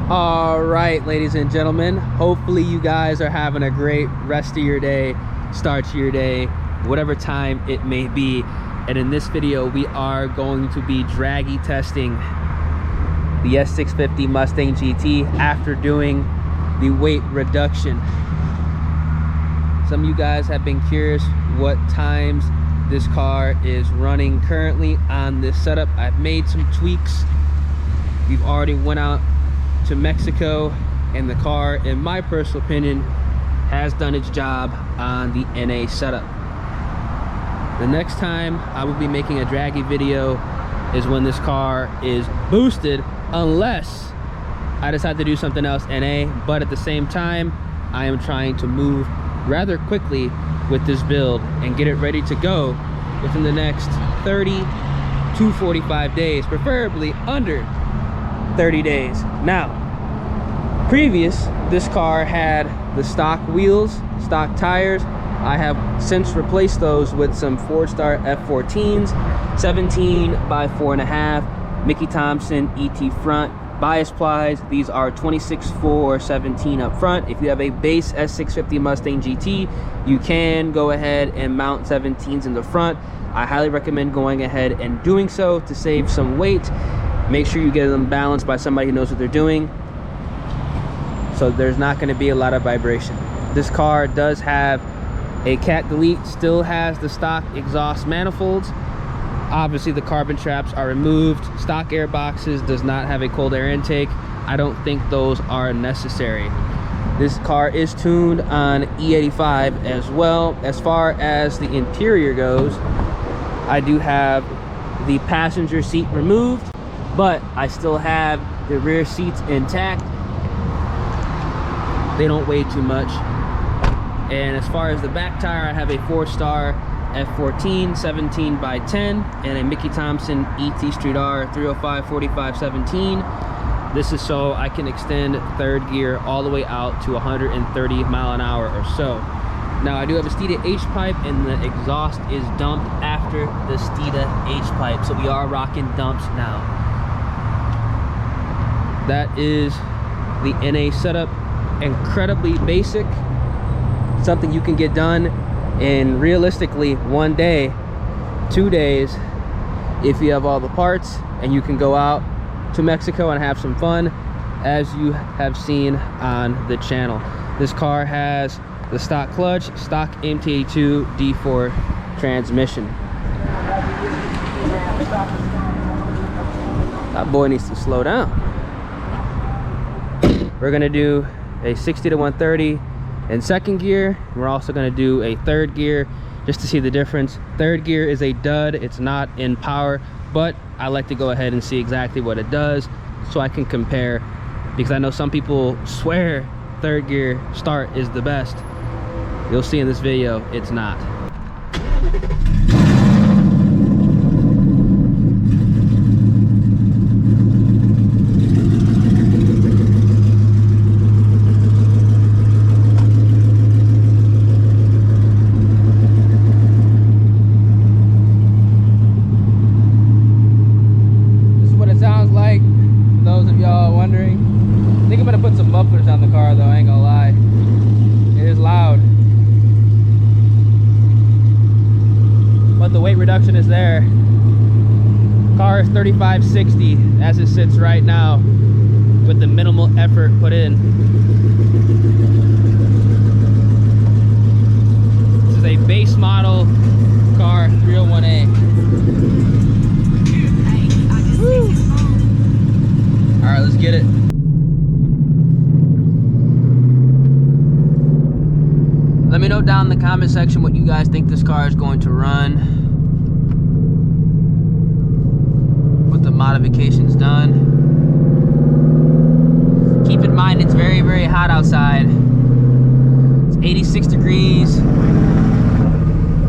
All right, ladies and gentlemen, hopefully you guys are having a great rest of your day, start to your day, whatever time it may be. And in this video, we are going to be Dragy testing the S650 Mustang GT after doing the weight reduction. Some of you guys have been curious what times this car is running currently on this setup. I've made some tweaks. We've already went out to Mexico, and the car, in my personal opinion, has done its job on the NA setup. The next time I will be making a Dragy video is when this car is boosted, unless I decide to do something else NA. But at the same time, I am trying to move rather quickly with this build and get it ready to go within the next 30 to 45 days, preferably under 30 days. Now, this car had the stock wheels, stock tires. I have since replaced those with some Forgestar F14s, 17 by 4.5, Mickey Thompson ET front, bias plies. These are 26/4/17 up front. If you have a base S650 Mustang GT, you can go ahead and mount 17s in the front. I highly recommend going ahead and doing so to save some weight. Make sure you get them balanced by somebody who knows what they're doing, so there's not going to be a lot of vibration. This car does have a cat delete, still has the stock exhaust manifolds. Obviously the carbon traps are removed. Stock air boxes does not have a cold air intake. I don't think those are necessary. This car is tuned on E85 as well. As far as the interior goes, I do have the passenger seat removed, but I still have the rear seats intact. They don't weigh too much. And as far as the back tire, I have a Forgestar F14 17 by 10 and a Mickey Thompson ET Street R 305/45/17. This is so I can extend third gear all the way out to 130 mile an hour or so. Now I do have a Steeda H-pipe, and the exhaust is dumped after the Steeda H-pipe, so we are rocking dumps now. That is the NA setup. Incredibly basic, something you can get done in realistically 1 day, 2 days, if you have all the parts, and you can go out to Mexico and have some fun, as you have seen on the channel. This car has the stock clutch, stock MT2 D4 transmission. That boy needs to slow down. We're gonna do a 60 to 130 in second gear. We're also going to do a third gear just to see the difference. Third gear is a dud. It's not in power, but I like to go ahead and see exactly what it does so I can compare, because I know some people swear third gear start is the best. You'll see in this video it's not. Mufflers on the car though, I ain't gonna lie. It is loud. But the weight reduction is there. Car is 3560 as it sits right now, with the minimal effort put in. This is a base model car, 301A. Woo. Alright, let's get it. Let me know down in the comment section what you guys think this car is going to run with the modifications done. Keep in mind it's very, very hot outside. It's 86 degrees.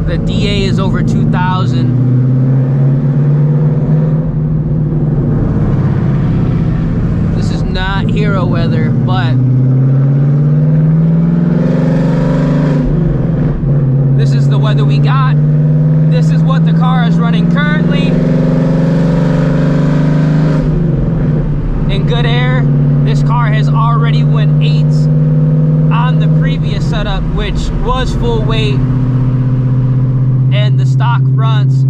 The DA is over 2,000. This is not hero weather, but this is the weather we got. This is what the car is running currently. In good air, this car setup, which was full weight, and the stock fronts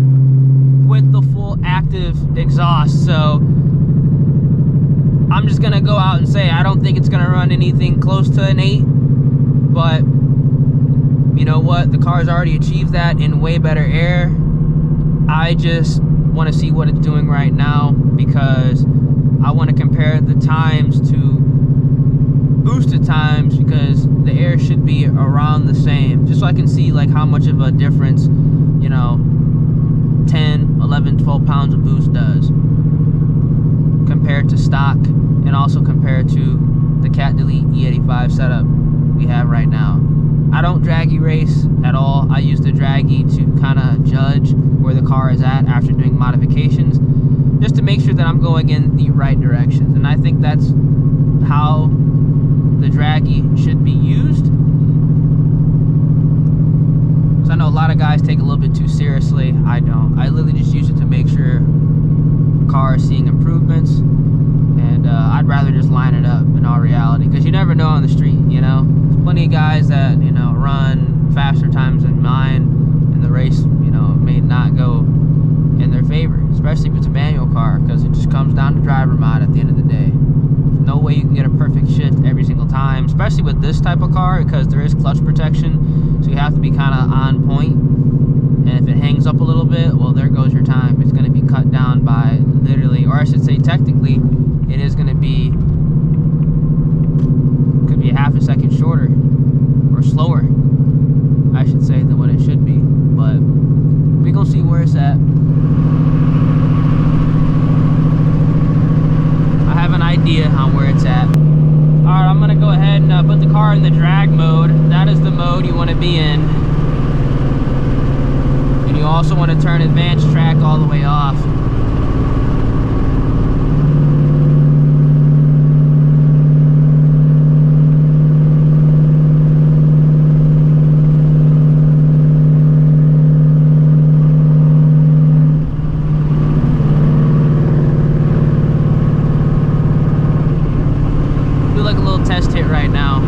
with the full active exhaust. So I'm just gonna go out and say I don't think it's gonna run anything close to an 8, but you know what, the car's already achieved that in way better air. I just want to see what it's doing right now, because I want to compare the times to boosted times, because the air should be around the same, just so I can see like how much of a difference, you know, 10, 11, 12 pounds of boost does compared to stock, and also compared to the Cat Delete E85 setup we have right now. I don't Dragy race at all. I use the Dragy to kind of judge where the car is at after doing modifications, just to make sure that I'm going in the right directions. And I think that's how the Dragy should be used. So I know a lot of guys take it a little bit too seriously. I don't. I literally just use it to make sure the car is seeing improvements. And I'd rather just line it up in all reality, because you never know on the street, you know. There's plenty of guys that, you know, run faster times than mine, and the race, you know, may not go in their favor, especially if it's a manual car, because it just comes down to driver mod at the end of the day. There's no way you can get a perfect shift every single time, especially with this type of car, because there is clutch protection, so you have to be kind of on point. And if it hangs up a little bit, well, there goes your time. It's going to be cut down by literally, or I should say technically, it is going to be, could be a half a second shorter or slower, I should say, than what it should be. But we're going to see where it's at. I have an idea on where it's at. Alright, I'm going to go ahead and put the car in the drag mode. That is the mode you want to be in. And you also want to turn advanced track all the way off. Test hit right now.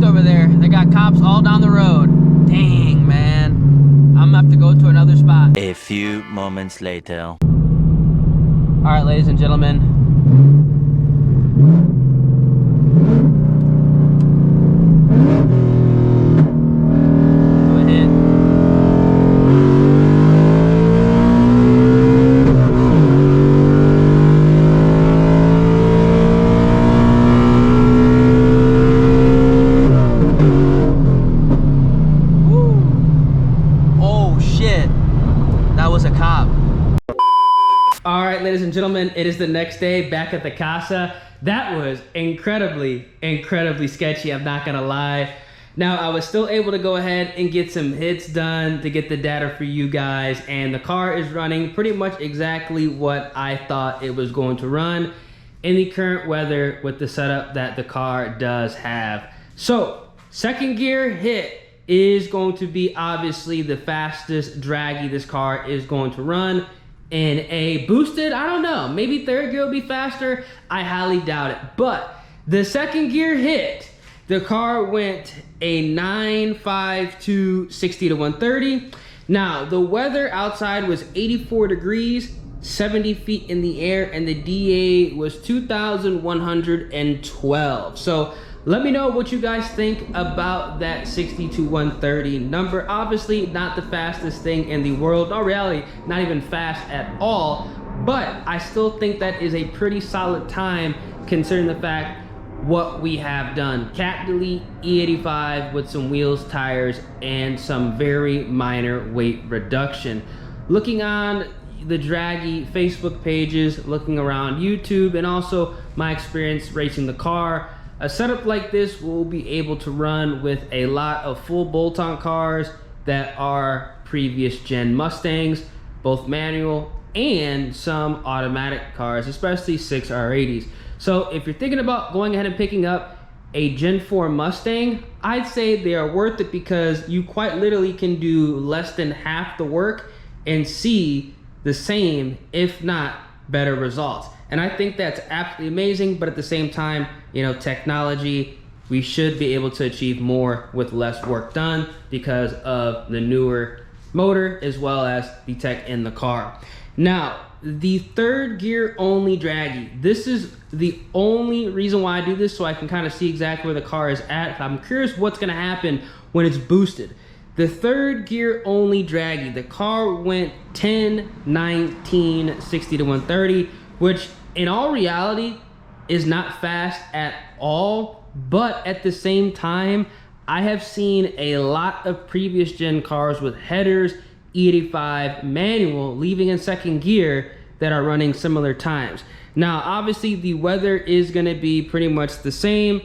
Over there, they got cops all down the road. Dang, man, I'm gonna have to go to another spot. A few moments later. All right, ladies and gentlemen, go ahead. Ladies and gentlemen, it is the next day back at the casa. That was incredibly sketchy, I'm not gonna lie. Now, I was still able to go ahead and get some hits done to get the data for you guys, and the car is running pretty much exactly what I thought it was going to run in the current weather with the setup that the car does have. So, second gear hit is going to be obviously the fastest Dragy this car is going to run. In a boosted, I don't know, maybe third gear will be faster. I highly doubt it. But the second gear hit, the car went a 9.52 60 to 130. Now, the weather outside was 84 degrees, 70 feet in the air, and the DA was 2,112. So let me know what you guys think about that 60 to 130 number. Obviously, not the fastest thing in the world. In reality, not even fast at all. But I still think that is a pretty solid time considering the fact what we have done. Cat delete E85 with some wheels, tires, and some very minor weight reduction. Looking on the Dragy Facebook pages, looking around YouTube, and also my experience racing the car, a setup like this will be able to run with a lot of full bolt-on cars that are previous gen Mustangs, both manual and some automatic cars, especially 6R80s. So if you're thinking about going ahead and picking up a Gen 4 Mustang, I'd say they are worth it because you quite literally can do less than half the work and see the same, if not better results. And I think that's absolutely amazing, but at the same time, you know, technology, we should be able to achieve more with less work done because of the newer motor as well as the tech in the car. Now, the third gear only Dragy. This is the only reason why I do this, so I can kind of see exactly where the car is at. I'm curious what's gonna happen when it's boosted. The third gear only Dragy, the car went 10, 19, 60 to 130, which in all reality is not fast at all, but at the same time, I have seen a lot of previous gen cars with headers, E85 manual, leaving in second gear that are running similar times. Now, obviously the weather is gonna be pretty much the same,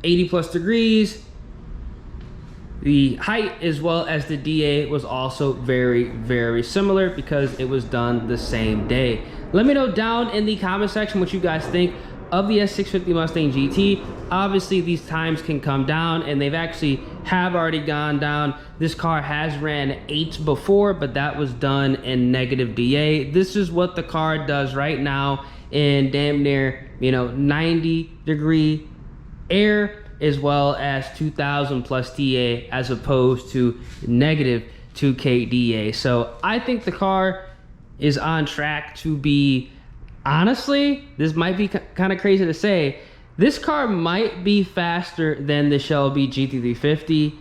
80 plus degrees. The height as well as the DA was also very, very similar because it was done the same day. Let me know down in the comment section what you guys think of the S650 Mustang GT. Obviously these times can come down, and they've actually have already gone down. This car has ran 8 before, but that was done in negative DA. This is what the car does right now in damn near, you know, 90 degree air, as well as 2000 plus DA as opposed to negative 2K DA. So I think the car is on track to be, honestly, this might be kind of crazy to say, this car might be faster than the Shelby GT350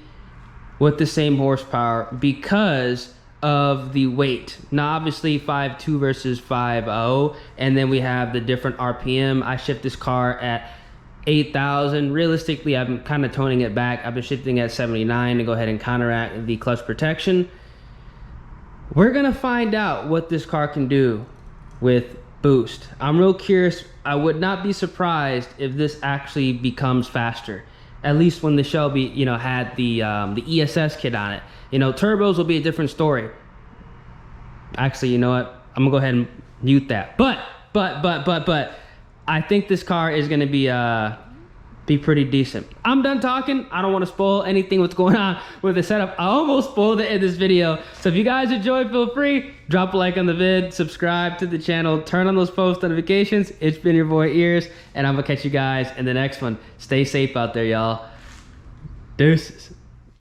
with the same horsepower because of the weight. Now obviously 5.2 versus 5.0, and then we have the different RPM. I shift this car at 8,000. Realistically, I'm kind of toning it back. I've been shifting at 79 to go ahead and counteract the clutch protection. We're gonna find out what this car can do with boost. I'm real curious. I would not be surprised if this actually becomes faster. At least when the Shelby, you know, had the ESS kit on it. You know, turbos will be a different story. Actually, you know what? I'm gonna go ahead and mute that. But I think this car is gonna be pretty decent. I'm done talking. I don't want to spoil anything what's going on with the setup. I almost spoiled it in this video. So if you guys enjoyed, feel free, drop a like on the vid, subscribe to the channel, turn on those post notifications. It's been your boy Ears, and I'm gonna catch you guys in the next one. Stay safe out there, y'all. Deuces.